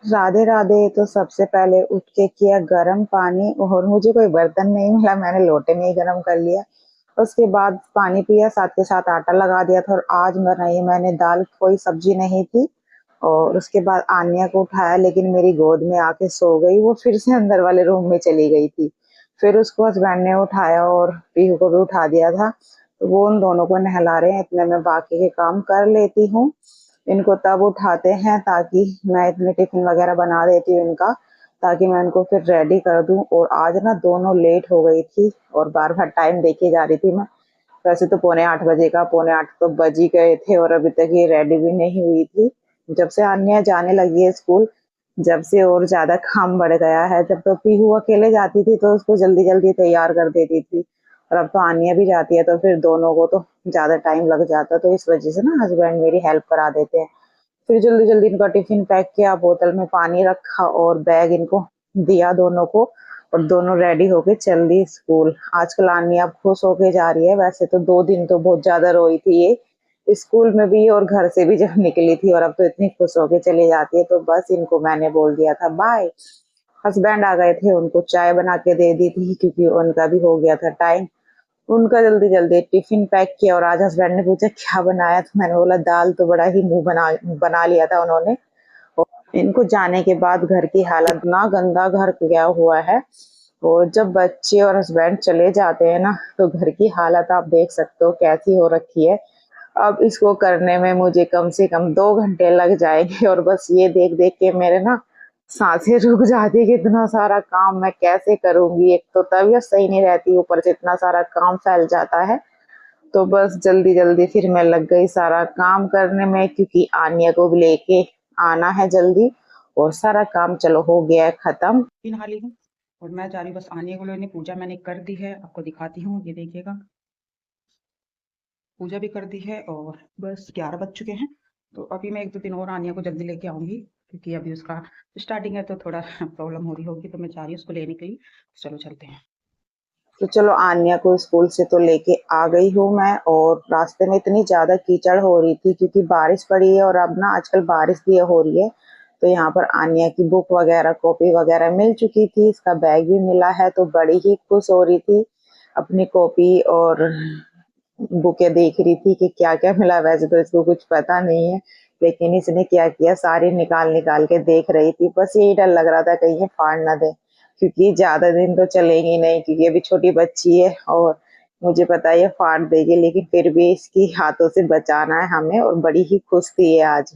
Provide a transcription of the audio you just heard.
राधे राधे। तो सबसे पहले उठ के किया गर्म पानी और मुझे कोई बर्तन नहीं मिला, मैंने लोटे में ही गर्म कर लिया। उसके बाद पानी पिया, साथ के साथ आटा लगा दिया था और आज बनाई मैंने दाल, कोई सब्जी नहीं थी। और उसके बाद आन्या को उठाया लेकिन मेरी गोद में आके सो गई, वो फिर से अंदर वाले रूम में चली गई थी। फिर उसको हस्बैंड ने उठाया और पीहू को भी उठा दिया था। तो वो उन दोनों को नहला रहे हैं, इतने में बाकी के काम कर लेती हूँ। इनको तब उठाते हैं ताकि मैं इतने टिफिन वगैरह बना देती हूँ इनका, ताकि मैं इनको फिर रेडी कर दूं। और आज ना दोनों लेट हो गई थी और बार बार टाइम देखे जा रही थी मैं। वैसे तो 7:45 बजे का, 7:45 तो बज ही गए थे और अभी तक ये रेडी भी नहीं हुई थी। जब से अन्य जाने लगी है स्कूल, जब से और ज्यादा काम बढ़ गया है। जब तो पीहू अकेले जाती थी तो उसको जल्दी जल्दी तैयार कर देती थी, और अब तो आनिया भी जाती है तो फिर दोनों को तो ज्यादा टाइम लग जाता है। तो इस वजह से ना हस्बैंड मेरी हेल्प करा देते हैं। फिर जल्दी जल्दी इनका टिफिन पैक किया, बोतल में पानी रखा और बैग इनको दिया दोनों को, और दोनों रेडी होके चल दी स्कूल। आजकल आनिया अब खुश होके जा रही है। वैसे तो 2 दिन तो बहुत ज्यादा रोई थी ये, स्कूल में भी और घर से भी जब निकली थी, और अब तो इतनी खुश होके चली जाती है। तो बस इनको मैंने बोल दिया था बाय। हस्बैंड आ गए थे, उनको चाय बना के दे दी थी क्योंकि उनका भी हो गया था टाइम। उनका जल्दी जल्दी टिफिन पैक किया। और आज हस्बैंड ने पूछा क्या बनाया, तो मैंने बोला दाल। तो बड़ा ही मुंह बना बना लिया था उन्होंने। और इनको जाने के बाद घर की हालत ना गंदा घर गया हुआ है। और जब बच्चे और हस्बैंड चले जाते हैं ना, तो घर की हालत आप देख सकते हो कैसी हो रखी है। अब इसको करने में मुझे कम से कम 2 घंटे लग जाएंगे, और बस ये देख देख के मेरे ना सांसें रुक जाती है कि इतना सारा काम मैं कैसे करूंगी। एक तो तबीयत सही नहीं रहती, ऊपर से इतना सारा काम फैल जाता है। तो बस जल्दी जल्दी फिर मैं लग गई सारा काम करने में, क्योंकि आन्या को भी लेके आना है जल्दी। और सारा काम चलो हो गया है खत्म। नहा ली हूँ और मैं जा रही हूँ बस आने को लेने। पूजा मैंने कर दी है, आपको दिखाती हूँ, ये देखिएगा पूजा भी कर दी है और बस 11 बज चुके हैं। तो अभी मैं 1-2 दिन और आनिया को जल्दी लेके आऊंगी, क्योंकि अभी उसका स्टार्टिंग है तो थोड़ा प्रॉब्लम हो रही होगी। तो मैं जा रही हूँ उसको लेने के लिए। चलो चलते हैं। तो चलो आन्या को स्कूल से तो लेके आ गई हूँ मैं, और रास्ते में इतनी ज्यादा कीचड़ हो रही थी क्योंकि बारिश पड़ी है, और अब ना आजकल बारिश भी हो रही है। तो यहाँ पर आन्या की बुक वगैरह, कॉपी वगैरह मिल चुकी थी, इसका बैग भी मिला है। तो बड़ी ही खुश हो रही थी, अपनी कॉपी और बुकें देख रही थी कि क्या क्या मिला। वैसे तो इसको कुछ पता नहीं है, लेकिन इसने क्या किया, सारी निकाल निकाल के देख रही थी। बस यही डर लग रहा था कहीं ये फाड़ ना दे, क्योंकि ज्यादा दिन तो चलेगी नहीं, क्योंकि अभी छोटी बच्ची है और मुझे पता है ये फाड़ देगी। लेकिन फिर भी इसकी हाथों से बचाना है हमें, और बड़ी ही खुश थी ये आज।